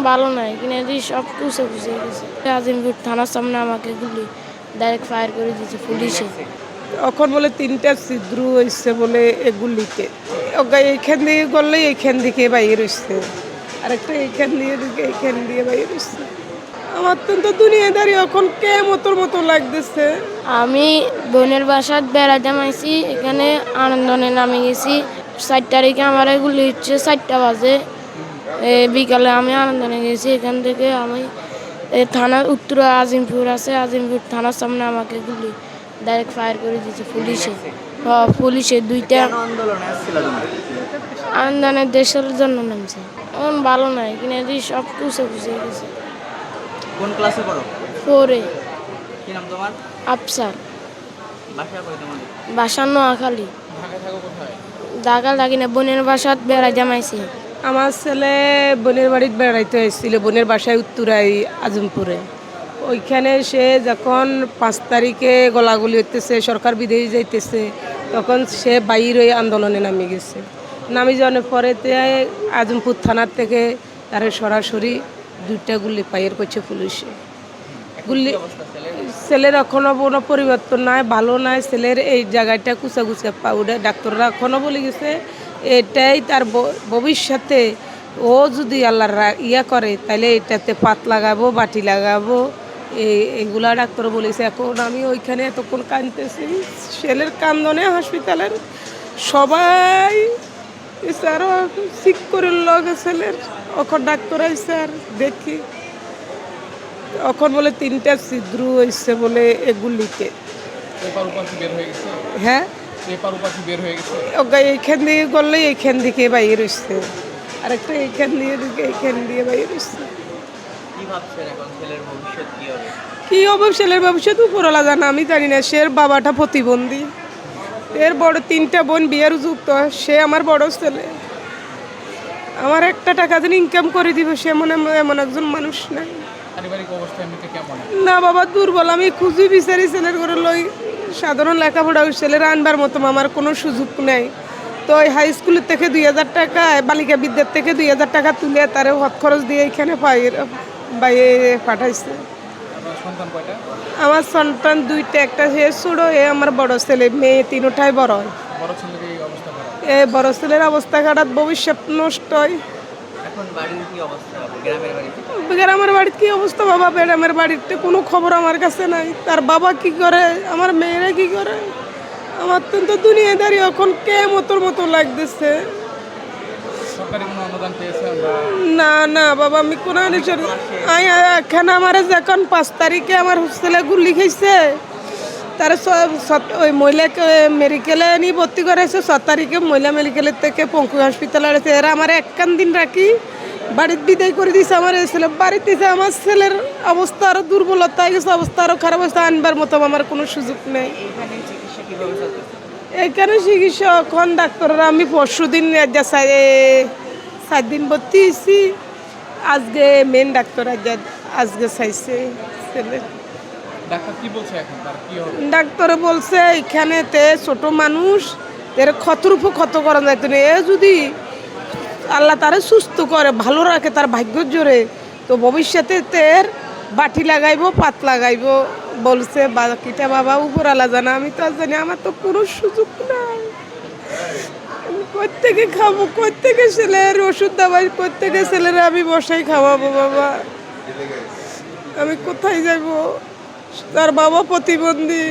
ভালো নাই কিনে দিয়ে সব কুচে গেছে। আজিমপুর থানার সামনে আমাকে গুলি ডাইরেক্ট ফায়ার করে দিয়েছে পুলিশে। এখন বলে 3টা ছিদ্র হয়েছে বলে এগুলিতে এইখান দিয়ে গড়লে এইখান দিকে বাইরে হচ্ছে, আরেকটা এইখান দিয়ে বাইরে হচ্ছে। আমার তো দুনিয়াদারি এখন কেমতর মতো লাগতেছে। আমি বোনের বাসায় বেড়াতে মাইছি, এখানে আনন্দনে নামে গেছি। 4 তারিখে আমার এগুলি হচ্ছে 4টা বাজে বিকালে আমি আনন্দনে গেছি। এখান থেকে আমি থানার উত্তর আজিমপুর আছে, আজিমপুর থানার সামনে আমাকে গুলি ডাইরেক্ট ফায়ার করে দিয়েছে পুলিশে। পুলিশে 2টা আনন্দনের দেশের জন্য নামছে। ভালো নাই কিনে দিয়ে সব কুচে গেছে। কোন ক্লাসে পড়ো? 4-এ। কি নাম তোমার? আফসার। বাসা কই তোমাদের? বাসা নোয়াখালী। ঢাকা থাকো কোথায়? ঢাকা লাগি না, বোনের বাসাত বেড়াইতে মাইছি। আমার ছেলে বোনের বাড়িতে বেড়াইতে এসেছিল, বোনের বাসায় উত্তরাই আজমপুরে। ওইখানে সে যখন 5 তারিখে গলাগুলি হইতেছে, সরকার বিদেশি যাইতেছে, তখন সে বাইরে আন্দোলনে নামে গেছে। নামি যাওয়ার পরেতে আজমপুর থানার থেকে তারা সরাসরি 2টা গুলি ফায়ার করছে পুলিশে। গুলি ছেলের এখনও কোনো পরিবর্তন নাই, ভালো নাই। ছেলের এই জায়গাটা কুচা পাউডার ডাক্তাররা এখনও বলে গেছে এটাই তার ভবিষ্যতে ও যদি আল্লাহ ইয়া করে তাহলে এটাতে পাত লাগাবো, বাটি লাগাবো, এগুলা ডাক্তার বলেছে। এখন আমি ওইখানে এতক্ষণ কাঁদতেছি, ছেলের কান্দনে হসপিটালের সবাই স্যারও ঠিক করে লগে ছেলের। এখন ডাক্তার আইসে আর দেখি এখন বলে 3টা ছিদ্র হয়েছে বলে এগুলিতে। হ্যাঁ, এইখান দিয়ে গড়লে এইখান দিকে বাইরে হচ্ছে, আরেকটা এইখান দিয়ে বাইরে হচ্ছে। কি হবে ছেলের ভবিষ্যৎ উপরওয়ালা জানা, আমি জানি না। সে বাবাটা প্রতিবন্ধী, এর বড় 3টা বোন বিয়ের যুক্ত, সে আমার বড় ছেলে। আমার একটা টাকা দিন ইনকাম করে দিব, সে এমন একজন মানুষ নাই। না বাবা, দুর্বল। আমি খুঁজি বিচারি ছেলের ঘরে লই, সাধারণ লেখাপড়া ছেলের আনবার মতো আমার কোনো সুযোগ নেই। তো ওই হাই স্কুলের থেকে 2000 টাকা, বালিকা বিদ্যার থেকে 2000 টাকা তুলে তারে হৎ খরচ দিয়ে এখানে বাইরে পাঠাইছে। আমার সন্তান 2টা, একটা সে ছোট, আমার বড় ছেলে। মেয়ে 3টাই বড়। বড় ছেলের অবস্থা খারাপ, ভবিষ্যৎ নষ্ট হয়। গ্রামের বাড়ির কি অবস্থা বাবা? গ্রামের বাড়িতে কোনো খবর আমার কাছে নাই। তার বাবা কি করে, আমার মেয়েরা কি করে? আমার তো দুনিয়াদারি এখন কেমতর মতো লাগতেছে। না না বাবা, আমি কোনো এখানে আমার যখন 5 তারিখে আমার হোস্টেলে গুলি খাইছে, তারা ওই মহিলাকে মেডিকেলে নিয়ে ভর্তি করেছে। 7 তারিখে মহিলা মেডিকেলের থেকে পঙ্কু হসপিটালে আছে। এরা আমার 1 দিন রাখি বাড়িতে বিদায় করে দিয়েছে। আমার ছেলে বাড়িতে আমার ছেলের অবস্থা আরও দুর্বলতা হয়ে গেছে, অবস্থা আরও খারাপ হয়েছে। আনবার মতো আমার কোনো সুযোগ নেই। এখানে চিকিৎসা এখন ডাক্তাররা, আমি পরশুদিন 4 দিন ভর্তি হয়েছি। আজকে মেন ডাক্তার আজকে চাইছে ছেলে। ডাক্তারে বলছে এখানেতে ছোট মানুষ, এর ক্ষতর উপর ক্ষত করা যাইতো না। এ যদি আল্লাহ তারে সুস্থ করে, ভালো রাখে, তার ভাগ্যর জোরে, তো ভবিষ্যতে তের বাটি লাগাইবো, পাত লাগাইবো বলছে। বাকিটা বাবা উপর আলা জানা, আমি তো জানি। আমার তো কোনো সুযোগ নাই। কোত্থেকে খাবো, কোত্থেকে ছেলের ওষুধ দাবাই, কোত্থেকে ছেলের আমি বসাই খাওয়াবো বাবা? আমি কোথায় যাইবো? তার বাবা প্রতিবন্ধী।